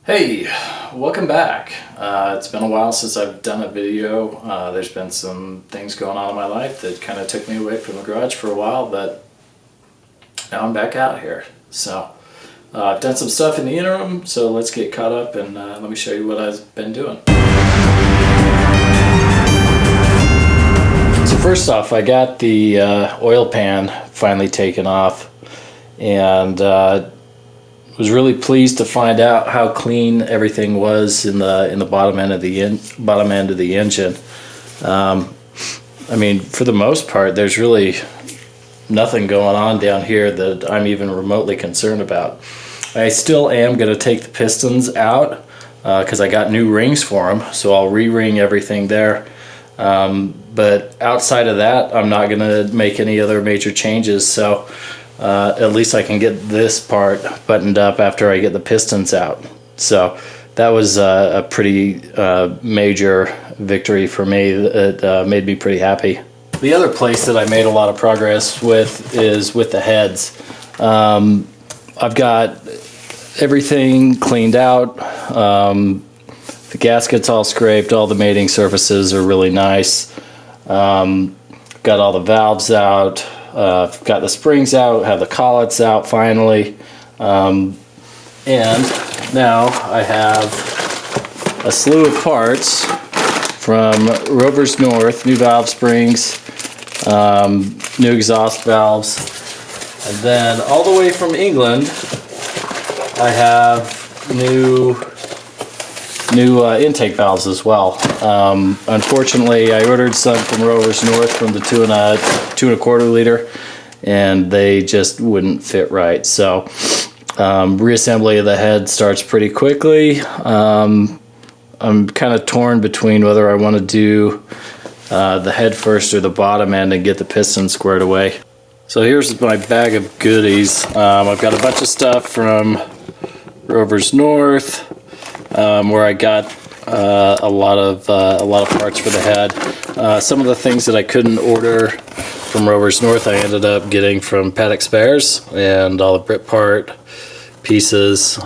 Hey, welcome back. It's been a while since I've done a video. There's been some things going on in my life that kind of took me away from the garage for a while, but now I'm back out here. So I've done some stuff in the interim, so let's get caught up and let me show you what I've been doing. So first off, I got the oil pan finally taken off, and was really pleased to find out how clean everything was in the bottom end of the engine. I mean, for the most part, there's really nothing going on down here that I'm even remotely concerned about. I still am going to take the pistons out because I got new rings for them, so I'll re-ring everything there. But outside of that, I'm not going to make any other major changes. So at least I can get this part buttoned up after I get the pistons out. So that was a pretty major victory for me. It made me pretty happy. The other place that I made a lot of progress with is with the heads. I've got everything cleaned out. The gasket's all scraped. All the mating surfaces are really nice. Got all the valves out. Got the springs out, have the collets out finally, and now I have a slew of parts from Rover's North, new valve springs, new exhaust valves, and then all the way from England I have new intake valves as well. Unfortunately, I ordered some from Rover's North from the 2.25 liter, and they just wouldn't fit right. So reassembly of the head starts pretty quickly. I'm kind of torn between whether I want to do the head first or the bottom end and get the piston squared away. So here's my bag of goodies. I've got a bunch of stuff from Rover's North, where I got a lot of parts for the head. Some of the things that I couldn't order from Rover's North I ended up getting from Paddock Spares, and all the Brit part pieces,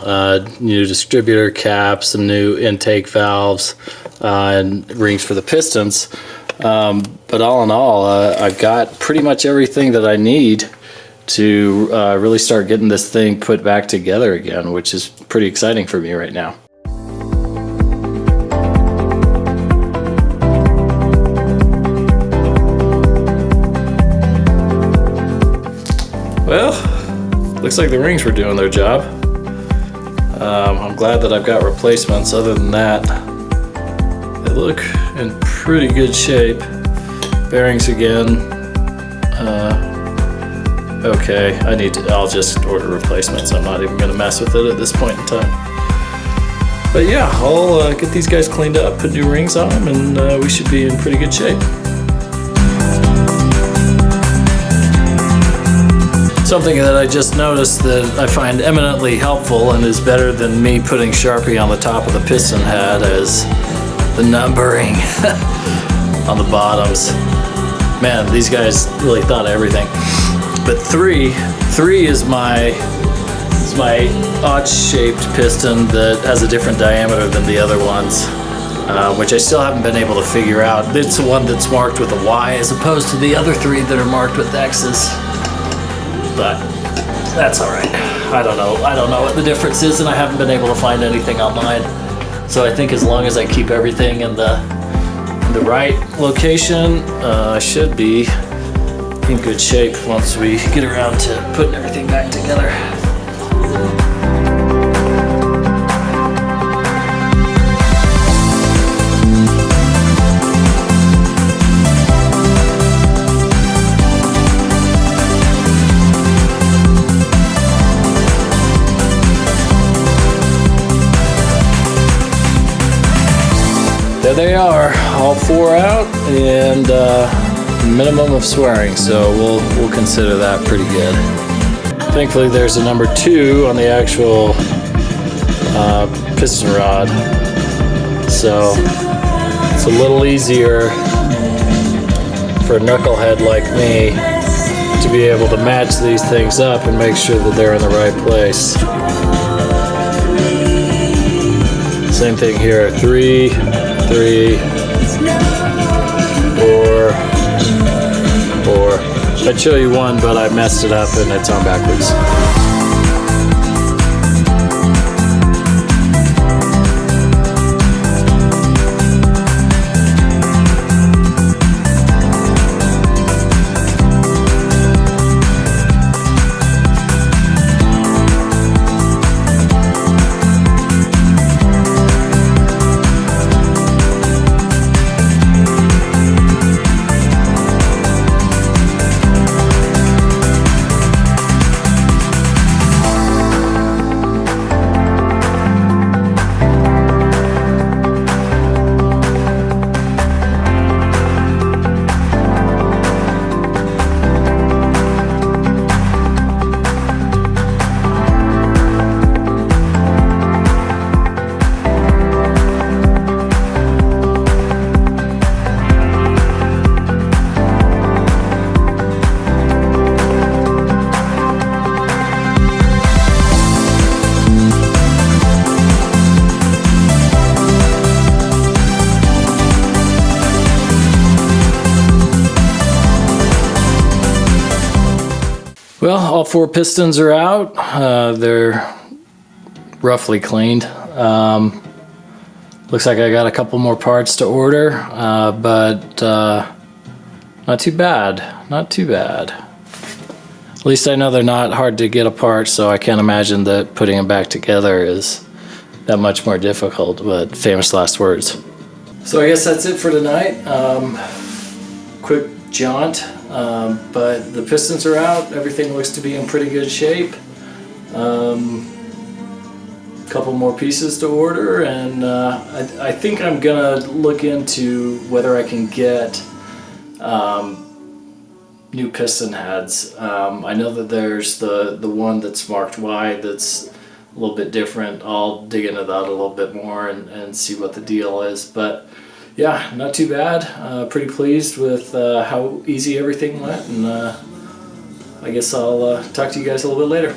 new distributor caps, some new intake valves, and rings for the pistons. But all in all, I've got pretty much everything that I need to really start getting this thing put back together again, which is pretty exciting for me right now. Well, looks like the rings were doing their job. I'm glad that I've got replacements. Other than that, they look in pretty good shape. Bearings again. Okay, I'll just order replacements. I'm not even gonna mess with it at this point in time. But yeah, I'll get these guys cleaned up, put new rings on them, and we should be in pretty good shape. Something that I just noticed that I find eminently helpful and is better than me putting Sharpie on the top of the piston head is the numbering on the bottoms. Man, these guys really thought of everything. But three is my odd-shaped piston that has a different diameter than the other ones, which I still haven't been able to figure out. It's the one that's marked with a Y as opposed to the other three that are marked with X's. But that's all right. I don't know what the difference is, and I haven't been able to find anything online. So I think as long as I keep everything in the right location, I should be in good shape once we get around to putting everything back together. There they are, all four out, and minimum of swearing, so we'll consider that pretty good. Thankfully there's a number 2 on the actual piston rod, so it's a little easier for a knucklehead like me to be able to match these things up and make sure that they're in the right place. Same thing here. 3, 3, 4, 4. I'd show you one, but I messed it up and it's on backwards. Well, all 4 pistons are out. They're roughly cleaned. Looks like I got a couple more parts to order, but not too bad. Not too bad. At least I know they're not hard to get apart, so I can't imagine that putting them back together is that much more difficult, but famous last words. So I guess that's it for tonight. Quick jaunt. But the pistons are out. Everything looks to be in pretty good shape. Couple more pieces to order, and I think I'm gonna look into whether I can get new piston heads. I know that there's the one that's marked wide that's a little bit different. I'll dig into that a little bit more and see what the deal is, but yeah, not too bad. Pretty pleased with how easy everything went, and I guess I'll talk to you guys a little bit later.